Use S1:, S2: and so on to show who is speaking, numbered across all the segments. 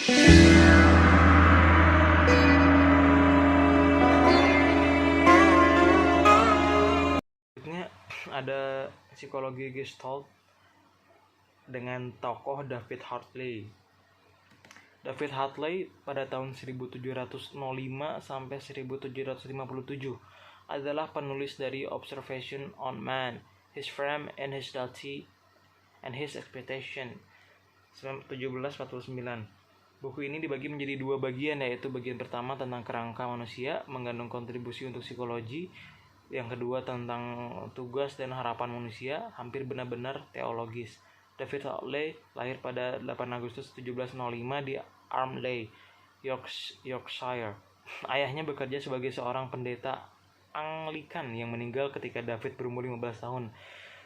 S1: Berikutnya ada psikologi Gestalt dengan tokoh David Hartley. David Hartley pada tahun 1705 sampai 1757 adalah penulis dari Observation on Man, His Frame and His Duty and His Expectation 1749. Buku ini dibagi menjadi dua bagian, yaitu bagian pertama tentang kerangka manusia mengandung kontribusi untuk psikologi, yang kedua tentang tugas dan harapan manusia, hampir benar-benar teologis. David Hartley lahir pada 8 Agustus 1705 di Armley, Yorkshire. Ayahnya bekerja sebagai seorang pendeta Anglikan yang meninggal ketika David berumur 15 tahun.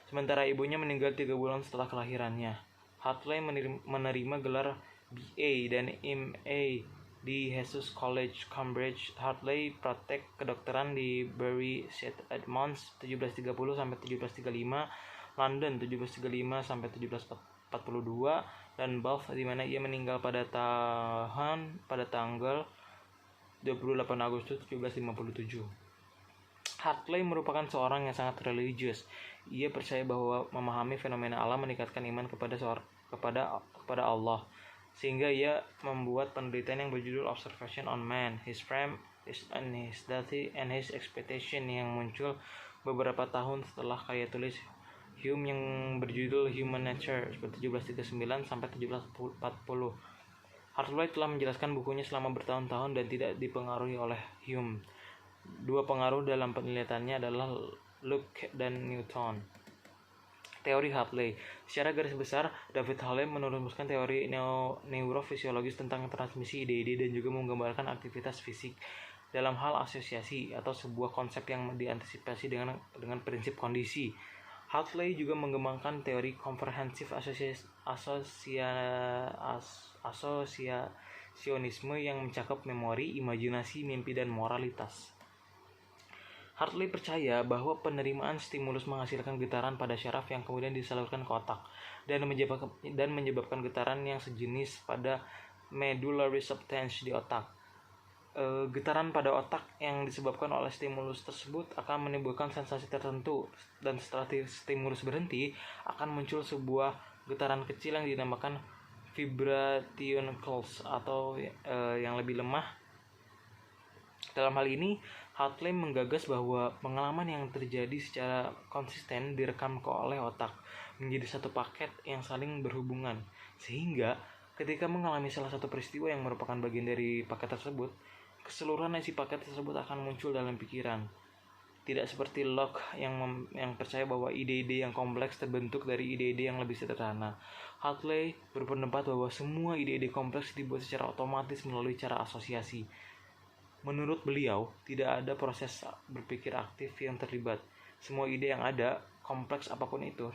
S1: Sementara ibunya meninggal 3 bulan setelah kelahirannya. Hartley menerima gelar BA dan MA di Jesus College, Cambridge. Hartley praktek kedokteran di Bury St Edmunds 1730 sampai 1735, London 1735 sampai 1742, dan Bath di mana ia meninggal pada tanggal 28 Agustus 1757. Hartley merupakan seorang yang sangat religius. Ia percaya bahwa memahami fenomena alam meningkatkan iman kepada Allah, sehingga ia membuat penelitian yang berjudul Observation on Man, His Frame and His Duty and His Expectation yang muncul beberapa tahun setelah karya tulis Hume yang berjudul Human Nature 1739 sampai 1740. Hartley telah menjelaskan bukunya selama bertahun-tahun dan tidak dipengaruhi oleh Hume. Dua pengaruh dalam penelitiannya adalah Locke dan Newton. Teori Hartley. Secara garis besar, David Hartley merumuskan teori neurofisiologis tentang transmisi ide-ide dan juga menggambarkan aktivitas fisik dalam hal asosiasi atau sebuah konsep yang diantisipasi dengan prinsip kondisi. Hartley juga mengembangkan teori komprehensif asosiasionisme yang mencakup memori, imajinasi, mimpi, dan moralitas. Hartley percaya bahwa penerimaan stimulus menghasilkan getaran pada syaraf yang kemudian disalurkan ke otak dan menyebabkan getaran yang sejenis pada medullary substance di otak. Getaran pada otak yang disebabkan oleh stimulus tersebut akan menimbulkan sensasi tertentu, dan setelah stimulus berhenti akan muncul sebuah getaran kecil yang dinamakan vibrationals atau yang lebih lemah. Dalam hal ini, Hartley menggagas bahwa pengalaman yang terjadi secara konsisten direkam oleh otak menjadi satu paket yang saling berhubungan, sehingga ketika mengalami salah satu peristiwa yang merupakan bagian dari paket tersebut, keseluruhan isi paket tersebut akan muncul dalam pikiran. Tidak seperti Locke yang percaya bahwa ide-ide yang kompleks terbentuk dari ide-ide yang lebih sederhana. Hartley berpendapat bahwa semua ide-ide kompleks dibuat secara otomatis melalui cara asosiasi. Menurut beliau, tidak ada proses berpikir aktif yang terlibat. Semua ide yang ada, kompleks apapun itu,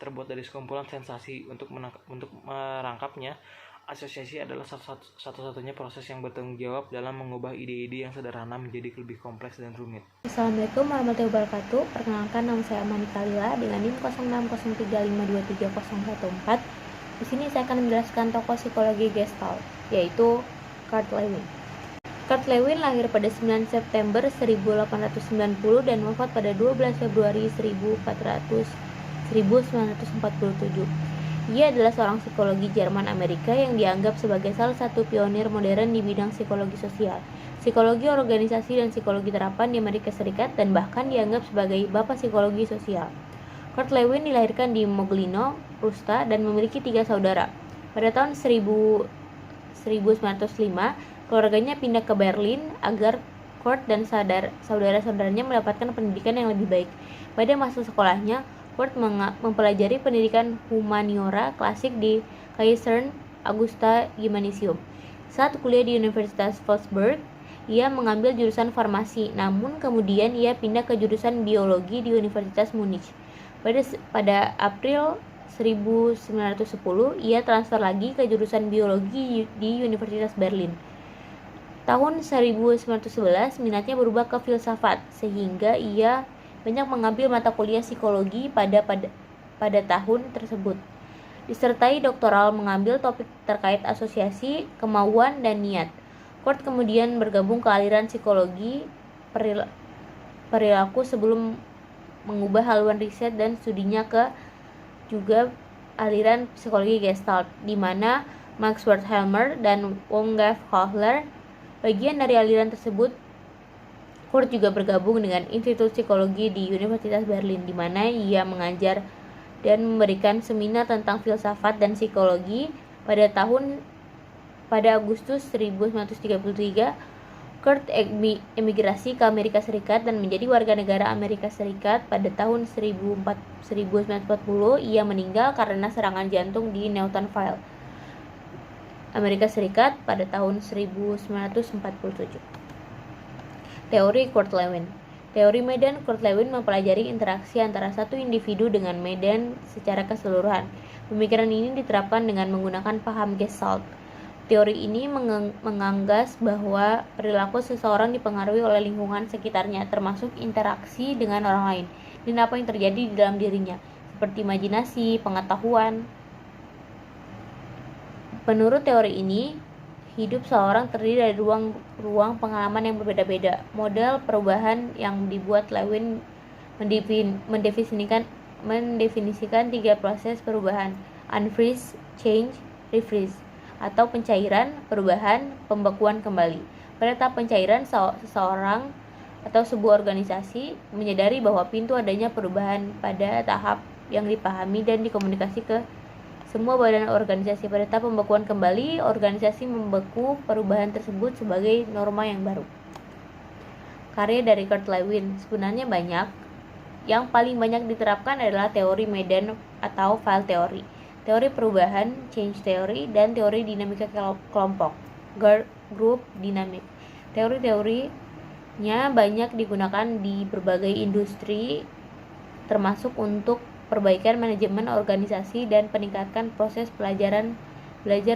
S1: terbuat dari sekumpulan sensasi. Untuk merangkapnya, asosiasi adalah satu-satunya proses yang bertanggung jawab dalam mengubah ide-ide yang sederhana menjadi lebih kompleks dan rumit.
S2: Assalamualaikum warahmatullahi wabarakatuh. Perkenalkan, nama saya Amani Kalila dengan NIM 0603523014. Di sini saya akan menjelaskan tokoh psikologi Gestalt, yaitu Kurt Lewin. Kurt Lewin lahir pada 9 September 1890 dan wafat pada 12 Februari 1947. Ia adalah seorang psikologi Jerman Amerika yang dianggap sebagai salah satu pionir modern di bidang psikologi sosial, psikologi organisasi dan psikologi terapan di Amerika Serikat, dan bahkan dianggap sebagai bapak psikologi sosial. Kurt Lewin dilahirkan di Moglino, Prusta, dan memiliki 3 saudara. Pada tahun 1905, keluarganya pindah ke Berlin agar Kurt dan saudara-saudaranya mendapatkan pendidikan yang lebih baik. Pada masa sekolahnya, Kurt mempelajari pendidikan humaniora klasik di Kaisern Augusta Gymnasium. Saat kuliah di Universitas Wolfsburg, ia mengambil jurusan farmasi, namun kemudian ia pindah ke jurusan biologi di Universitas Munich. Pada April 1910, ia transfer lagi ke jurusan biologi di Universitas Berlin. Tahun 1911, minatnya berubah ke filsafat, sehingga ia banyak mengambil mata kuliah psikologi pada tahun tersebut. disertai doktoral mengambil topik terkait asosiasi, kemauan, dan niat. Kurt kemudian bergabung ke aliran psikologi perilaku sebelum mengubah haluan riset dan studinya ke juga aliran psikologi Gestalt, di mana Max Wertheimer dan Wolfgang Kohler bagian dari aliran tersebut. Kurt juga bergabung dengan Institut Psikologi di Universitas Berlin, di mana ia mengajar dan memberikan seminar tentang filsafat dan psikologi. Pada Agustus 1933, Kurt emigrasi ke Amerika Serikat dan menjadi warga negara Amerika Serikat. Pada tahun 1940, ia meninggal karena serangan jantung di Newtonville, Amerika Serikat pada tahun 1947. Teori Kurt Lewin. Teori medan Kurt Lewin mempelajari interaksi antara satu individu dengan medan secara keseluruhan. Pemikiran ini diterapkan dengan menggunakan paham Gestalt. Teori ini menganggas bahwa perilaku seseorang dipengaruhi oleh lingkungan sekitarnya, termasuk interaksi dengan orang lain, dan apa yang terjadi di dalam dirinya, seperti imajinasi, pengetahuan. Menurut teori ini, hidup seorang terdiri dari ruang pengalaman yang berbeda-beda. Model perubahan yang dibuat Lewin mendefinisikan 3 proses perubahan: unfreeze, change, refreeze, atau pencairan, perubahan, pembekuan kembali. Pada tahap pencairan, seseorang atau sebuah organisasi menyadari bahwa pintu adanya perubahan pada tahap yang dipahami dan dikomunikasi ke semua badan organisasi. Pada tahap pembekuan kembali, organisasi membeku perubahan tersebut sebagai norma yang baru. Karya dari Kurt Lewin sebenarnya banyak. Yang paling banyak diterapkan adalah teori medan atau file teori, teori perubahan, change theory, dan teori dinamika kelompok, group dynamic. Teori-teorinya banyak digunakan di berbagai industri, termasuk untuk perbaikan manajemen organisasi dan peningkatan proses belajar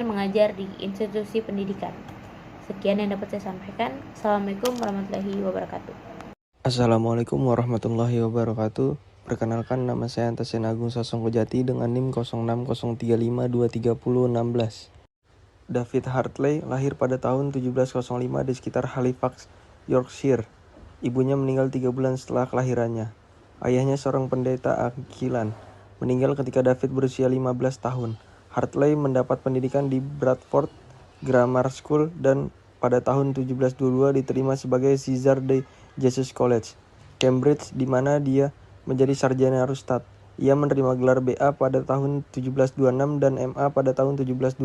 S2: mengajar di institusi pendidikan. Sekian yang dapat saya sampaikan. Assalamualaikum warahmatullahi wabarakatuh.
S1: Assalamualaikum warahmatullahi wabarakatuh. Perkenalkan, nama saya Antasen Agung Sasongkojati dengan NIM 0603523016. David Hartley lahir pada tahun 1705 di sekitar Halifax, Yorkshire. Ibunya meninggal 3 bulan setelah kelahirannya. Ayahnya seorang pendeta Anglikan, meninggal ketika David berusia 15 tahun. Hartley mendapat pendidikan di Bradford Grammar School dan pada tahun 1722 diterima sebagai Caesar de Jesus College, Cambridge, di mana dia menjadi sarjana Ustad. Ia menerima gelar BA pada tahun 1726 dan MA pada tahun 1729.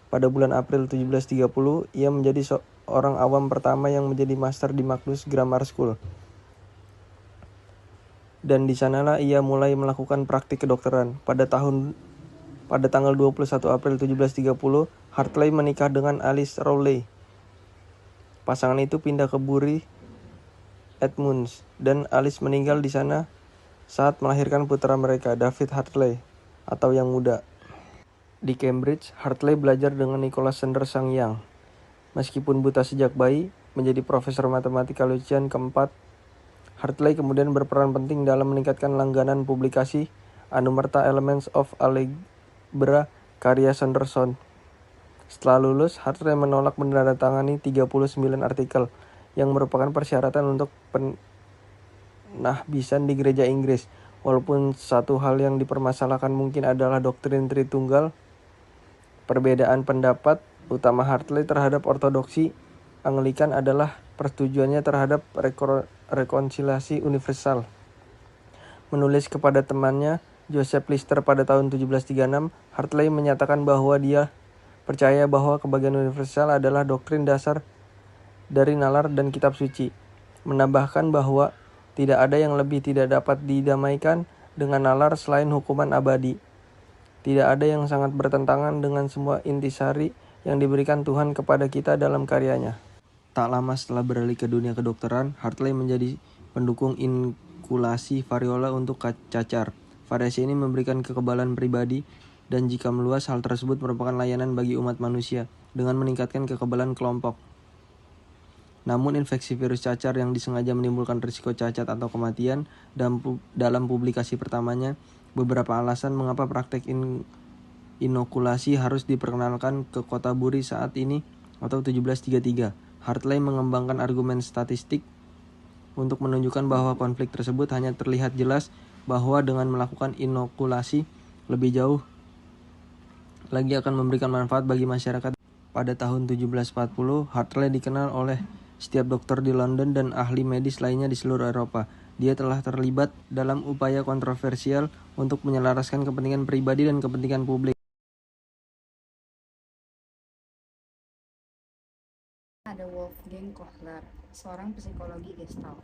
S1: Pada bulan April 1730, ia menjadi seorang awam pertama yang menjadi master di Magnus Grammar School. Dan di sanalah ia mulai melakukan praktik kedokteran. Pada tanggal 21 April 1730, Hartley menikah dengan Alice Rowley. Pasangan itu pindah ke Bury Edmunds dan Alice meninggal di sana saat melahirkan putra mereka, David Hartley atau yang muda. Di Cambridge, Hartley belajar dengan Nicholas Sanders sang Young. Meskipun buta sejak bayi, menjadi profesor matematika Lucian keempat, Hartley kemudian berperan penting dalam meningkatkan langganan publikasi Anumerta Elements of Algebra karya Sanderson. Setelah lulus, Hartley menolak menandatangani 39 artikel yang merupakan persyaratan untuk penahbisan di gereja Inggris. Walaupun satu hal yang dipermasalahkan mungkin adalah doktrin Tritunggal, perbedaan pendapat utama Hartley terhadap ortodoksi Anglikan adalah persetujuannya terhadap rekonsiliasi universal. Menulis kepada temannya Joseph Lister pada tahun 1736, Hartley menyatakan bahwa dia percaya bahwa kebahagiaan universal adalah doktrin dasar dari nalar dan kitab suci. Menambahkan bahwa tidak ada yang lebih tidak dapat didamaikan dengan nalar selain hukuman abadi. Tidak ada yang sangat bertentangan dengan semua intisari yang diberikan Tuhan kepada kita dalam karyanya. Tak lama setelah beralih ke dunia kedokteran, Hartley menjadi pendukung inokulasi variola untuk cacar. Variasi ini memberikan kekebalan pribadi dan jika meluas, hal tersebut merupakan layanan bagi umat manusia dengan meningkatkan kekebalan kelompok. Namun infeksi virus cacar yang disengaja menimbulkan risiko cacat atau kematian dalam publikasi pertamanya, beberapa alasan mengapa praktek
S3: inokulasi harus diperkenalkan ke kota Bury saat ini atau 1733. Hartley mengembangkan argumen statistik untuk menunjukkan bahwa konflik tersebut hanya terlihat jelas bahwa dengan melakukan inokulasi lebih jauh lagi akan memberikan manfaat bagi masyarakat. Pada tahun 1740, Hartley dikenal oleh setiap dokter di London dan ahli medis lainnya di seluruh Eropa. Dia telah terlibat dalam upaya kontroversial untuk menyelaraskan kepentingan pribadi dan kepentingan publik.
S4: Ada Wolfgang Kohler, seorang psikologi Gestalt.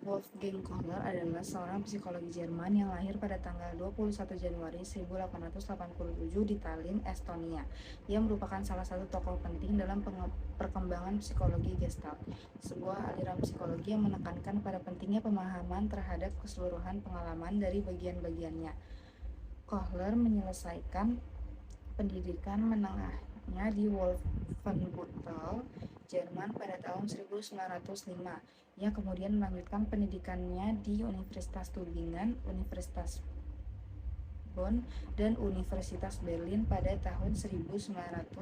S4: Wolfgang Kohler adalah seorang psikologi Jerman yang lahir pada tanggal 21 Januari 1887 di Tallinn, Estonia. Ia merupakan salah satu tokoh penting dalam perkembangan psikologi Gestalt, sebuah aliran psikologi yang menekankan pada pentingnya pemahaman terhadap keseluruhan pengalaman dari bagian-bagiannya. Kohler menyelesaikan pendidikan menengahnya di Wolfenbüttel, Jerman pada tahun 1905. Ia kemudian melanjutkan pendidikannya di Universitas Tübingen, Universitas Bonn, dan Universitas Berlin pada tahun 1909.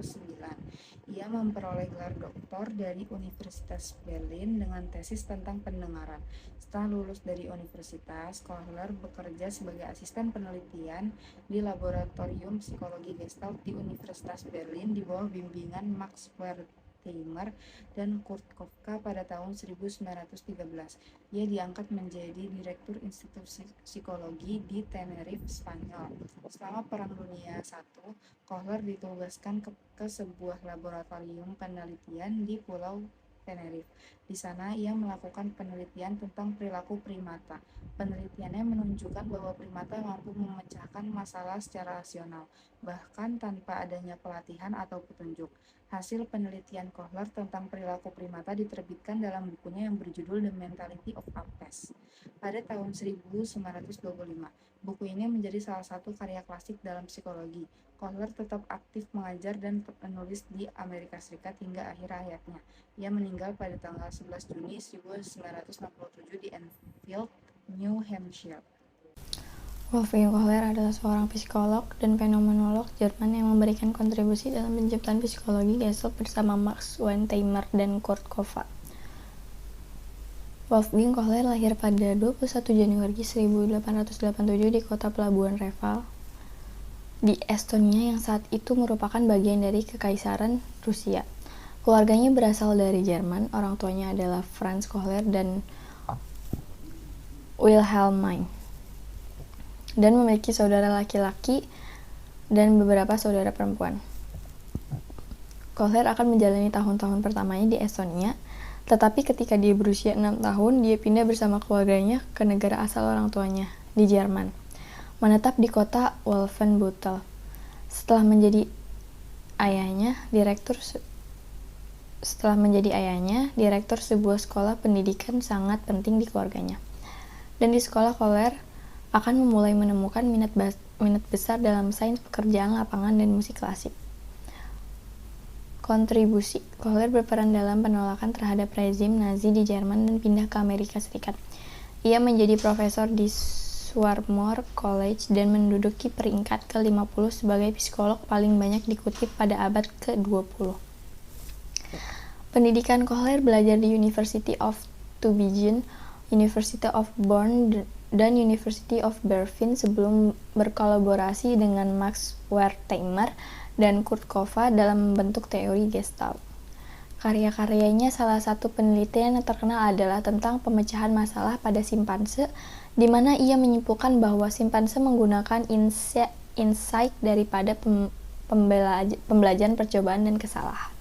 S4: Ia memperoleh gelar doktor dari Universitas Berlin dengan tesis tentang pendengaran. Setelah lulus dari universitas, Kohler bekerja sebagai asisten penelitian di Laboratorium Psikologi Gestalt di Universitas Berlin di bawah bimbingan Max Wertheimer dan Kurt Koffka pada tahun 1913. Ia diangkat menjadi Direktur Institut Psikologi di Tenerife, Spanyol. Selama Perang Dunia I, Kohler ditugaskan ke sebuah laboratorium penelitian di Pulau Tenerife. Di sana ia melakukan penelitian tentang perilaku primata. Penelitiannya menunjukkan bahwa primata mampu memecahkan masalah secara rasional, bahkan tanpa adanya pelatihan atau petunjuk. Hasil penelitian Kohler tentang perilaku primata diterbitkan dalam bukunya yang berjudul The Mentality of Apes pada tahun 1925. Buku ini menjadi salah satu karya klasik dalam psikologi. Kohler tetap aktif mengajar dan menulis di Amerika Serikat hingga akhir hayatnya. Ia meninggal pada tanggal 11 Juni 1967 di Enfield, New Hampshire.
S5: Wolfgang Kohler adalah seorang psikolog dan fenomenolog Jerman yang memberikan kontribusi dalam penciptaan psikologi Gestalt bersama Max Wertheimer dan Kurt Koffka. Wolfgang Kohler lahir pada 21 Januari 1887 di kota pelabuhan Reval di Estonia yang saat itu merupakan bagian dari Kekaisaran Rusia. Keluarganya berasal dari Jerman, orang tuanya adalah Franz Kohler dan Wilhelmine, dan memiliki saudara laki-laki dan beberapa saudara perempuan. Kohler akan menjalani tahun-tahun pertamanya di Estonia, tetapi ketika dia berusia 6 tahun, dia pindah bersama keluarganya ke negara asal orang tuanya, di Jerman, menetap di kota Wolfenbüttel. Setelah menjadi ayahnya direktur sebuah sekolah pendidikan sangat penting di keluarganya. Dan di sekolah Kohler akan memulai menemukan minat besar dalam sains pekerjaan lapangan dan musik klasik. Kontribusi Kohler berperan dalam penolakan terhadap rezim Nazi di Jerman dan pindah ke Amerika Serikat. Ia menjadi profesor di Swarthmore College dan menduduki peringkat ke-50 sebagai psikolog paling banyak dikutip pada abad ke-20. Pendidikan Kohler belajar di University of Tübingen, University of Bonn, dan University of Berlin sebelum berkolaborasi dengan Max Wertheimer dan Kurt Koffka dalam membentuk teori Gestalt. Karya-karyanya salah satu penelitian yang terkenal adalah tentang pemecahan masalah pada simpanse, di mana ia menyimpulkan bahwa simpanse menggunakan insight daripada pembelajaran percobaan dan kesalahan.